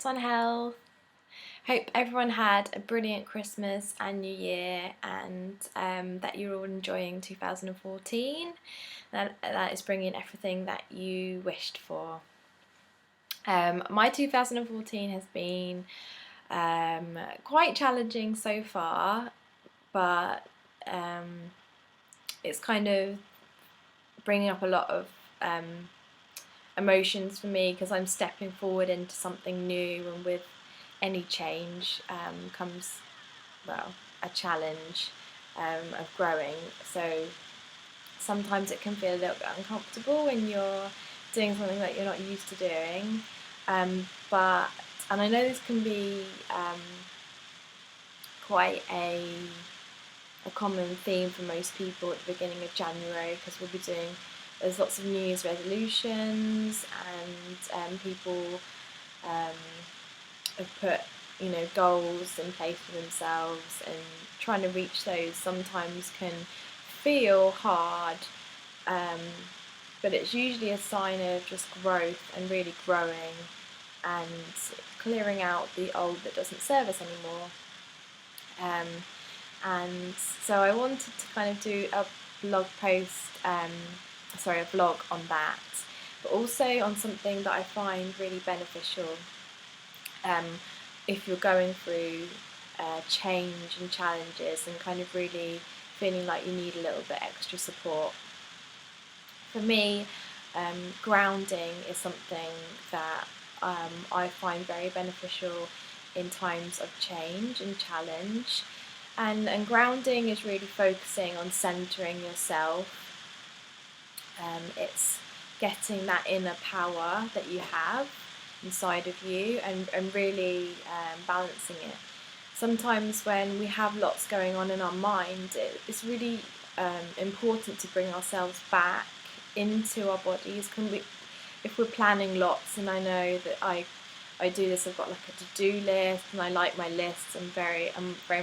thoughts on health. Hope everyone had a brilliant Christmas and New Year, and that you're all enjoying 2014. That is bringing everything that you wished for. My 2014 has been quite challenging so far, but it's kind of bringing up a lot of emotions for me, because I'm stepping forward into something new, and with any change comes, well, a challenge of growing. So sometimes it can feel a little bit uncomfortable when you're doing something that you're not used to doing, and I know this can be quite a common theme for most people at the beginning of January, because there's lots of New Year's resolutions, and people have put goals in place for themselves, and trying to reach those sometimes can feel hard, but it's usually a sign of just growth and really growing and clearing out the old that doesn't serve us anymore. And so I wanted to kind of do a vlog on that, but also on something that I find really beneficial if you're going through change and challenges, and kind of really feeling like you need a little bit extra support. For me, grounding is something that I find very beneficial in times of change and challenge. And grounding is really focusing on centering yourself. It's getting that inner power that you have inside of you, and really balancing it. Sometimes when we have lots going on in our mind, it's really important to bring ourselves back into our bodies. If we're planning lots, and I know that I do this, I've got like a to-do list, and I like my lists. I'm very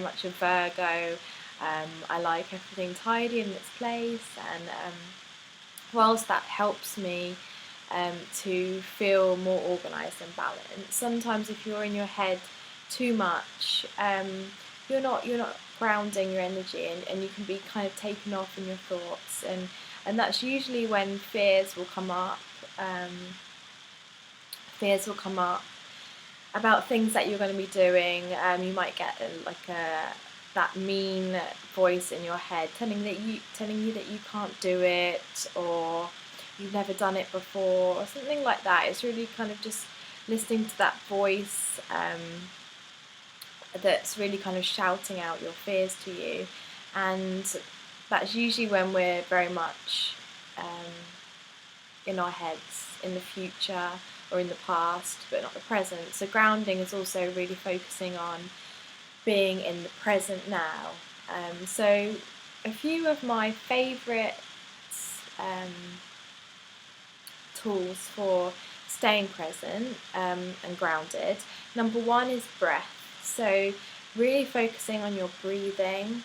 much a Virgo. I like everything tidy in its place, and whilst that helps me to feel more organised and balanced, sometimes if you're in your head too much, you're not grounding your energy, and you can be kind of taken off in your thoughts, and that's usually when fears will come up. Fears will come up about things that you're going to be doing. You might get that mean voice in your head telling you that you can't do it, or you've never done it before, or something like that. It's really kind of just listening to that voice that's really kind of shouting out your fears to you, and that's usually when we're very much in our heads, in the future or in the past, but not the present. So grounding is also really focusing on being in the present now. So a few of my favourite tools for staying present and grounded. Number one is breath. So really focusing on your breathing.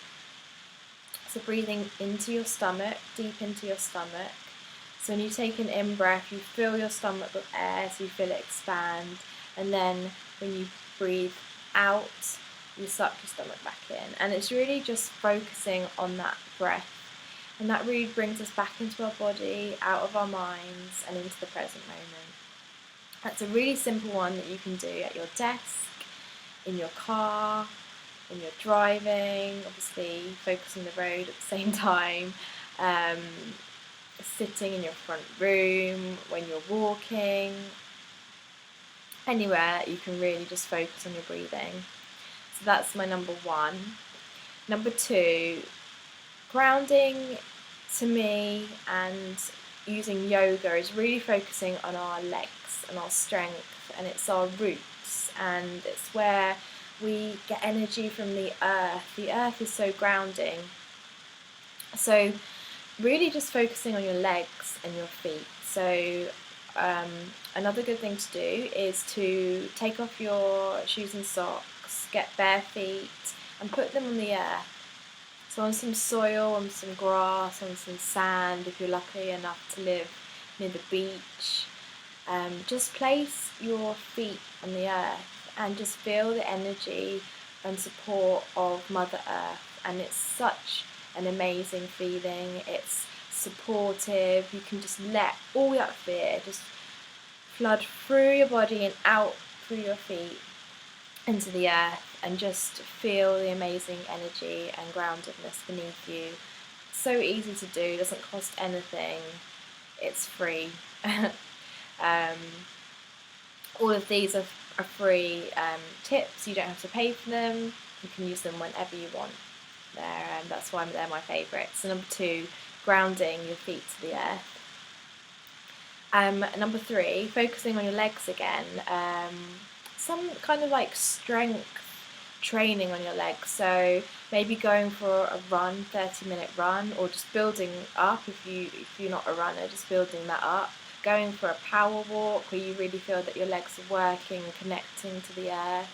So breathing into your stomach, deep into your stomach. So when you take an in-breath, you fill your stomach with air, so you feel it expand. And then when you breathe out, you suck your stomach back in. And it's really just focusing on that breath. And that really brings us back into our body, out of our minds, and into the present moment. That's a really simple one that you can do at your desk, in your car, when you're driving, obviously focus on the road at the same time, sitting in your front room, when you're walking, anywhere you can really just focus on your breathing. So that's my number one. Number two, grounding to me and using yoga is really focusing on our legs and our strength, and it's our roots, and it's where we get energy from the earth. The earth is so grounding. So really just focusing on your legs and your feet. So another good thing to do is to take off your shoes and socks, get bare feet, and put them on the earth. So on some soil, on some grass, on some sand, if you're lucky enough to live near the beach. Just place your feet on the earth and just feel the energy and support of Mother Earth. And it's such an amazing feeling. It's supportive. You can just let all that fear just flood through your body and out through your feet into the earth, and just feel the amazing energy and groundedness beneath you. So easy to do, doesn't cost anything, it's free. All of these are free tips. You don't have to pay for them. You can use them whenever you want. That's why they're my favourites. So number 2, grounding your feet to the earth. Number 3, focusing on your legs again. Some kind of like strength training on your legs. So maybe going for a run, 30-minute run, or just building up if you're not a runner, just building that up. Going for a power walk where you really feel that your legs are working and connecting to the earth.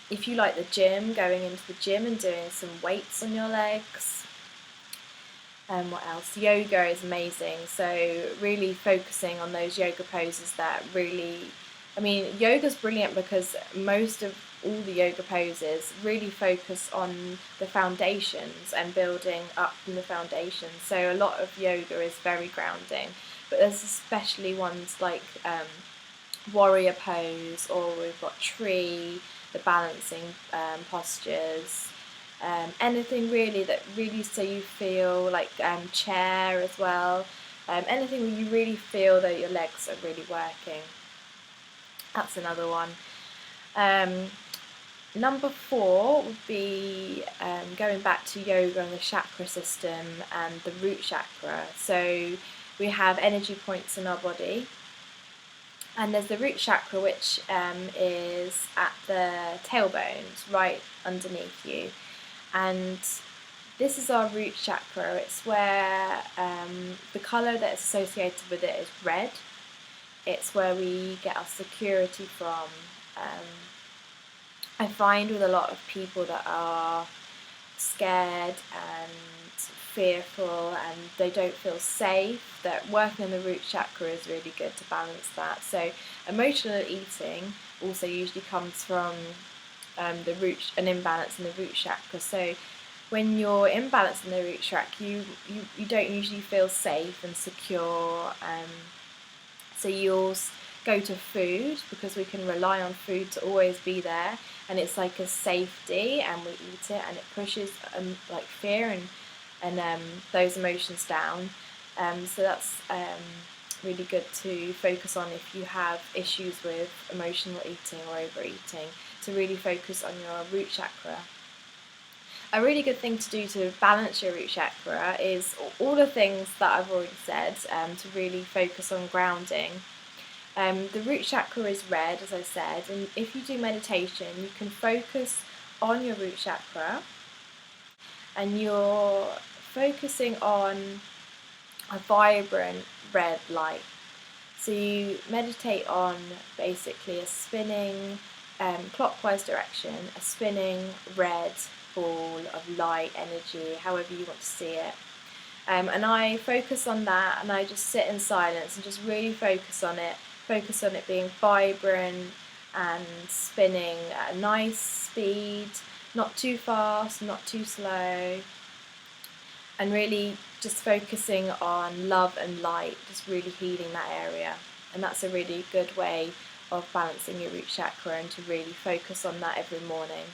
If you like the gym, going into the gym and doing some weights on your legs. What else? Yoga is amazing. So really focusing on those yoga poses that really, yoga's brilliant because most of all the yoga poses really focus on the foundations and building up from the foundations. So a lot of yoga is very grounding, but there's especially ones like warrior pose, or we've got tree, the balancing postures. Anything really that really, so you feel like chair as well. Anything where you really feel that your legs are really working. That's another one. Number 4 would be going back to yoga and the chakra system and the root chakra. So we have energy points in our body, and there's the root chakra, which is at the tailbones, right underneath you. And this is our root chakra. It's where the colour that's associated with it is red. It's where we get our security from. I find with a lot of people that are scared and fearful and they don't feel safe, that working on the root chakra is really good to balance that. So emotional eating also usually comes from an imbalance in the root chakra. So when you're imbalanced in the root chakra, you don't usually feel safe and secure. So you'll go to food because we can rely on food to always be there, and it's like a safety, and we eat it, and it pushes like fear and those emotions down. So that's really good to focus on if you have issues with emotional eating or overeating, to really focus on your root chakra. A really good thing to do to balance your root chakra is all the things that I've already said, to really focus on grounding. The root chakra is red, as I said, and if you do meditation, you can focus on your root chakra, and you're focusing on a vibrant red light. So you meditate on basically a spinning clockwise direction, a spinning red ball of light energy, however you want to see it. And I focus on that, and I just sit in silence and just really focus on it being vibrant and spinning at a nice speed, not too fast, not too slow, and really just focusing on love and light, just really healing that area. And that's a really good way of balancing your root chakra, and to really focus on that every morning.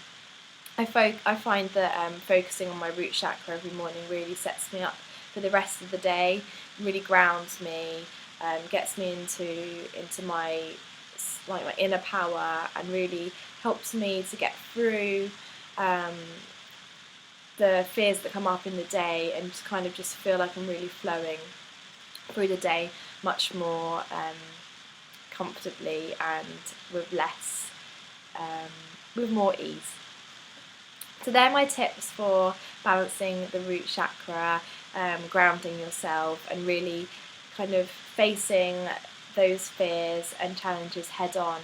I find that focusing on my root chakra every morning really sets me up for the rest of the day, really grounds me, gets me into my inner power, and really helps me to get through the fears that come up in the day, and just kind of just feel like I'm really flowing through the day much more comfortably and with more ease. So they're my tips for balancing the root chakra, grounding yourself, and really kind of facing those fears and challenges head on,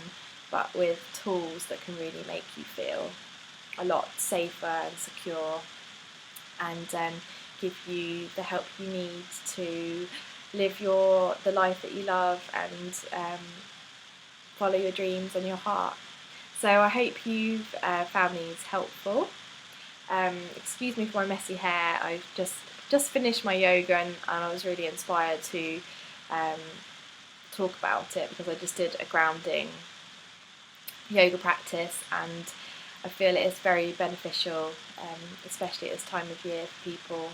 but with tools that can really make you feel a lot safer and secure, and give you the help you need to live the life that you love, and follow your dreams and your heart. So I hope you've found these helpful. Excuse me for my messy hair. I've just finished my yoga, and I was really inspired to talk about it because I just did a grounding yoga practice, and I feel it is very beneficial, especially at this time of year for people.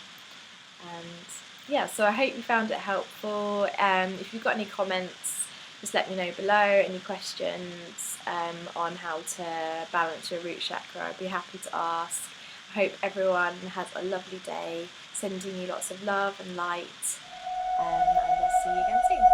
And yeah, so I hope you found it helpful. If you've got any comments, just let me know below. Any questions on how to balance your root chakra, I'd be happy to ask. I hope everyone has a lovely day, sending you lots of love and light, and I'll see you again soon.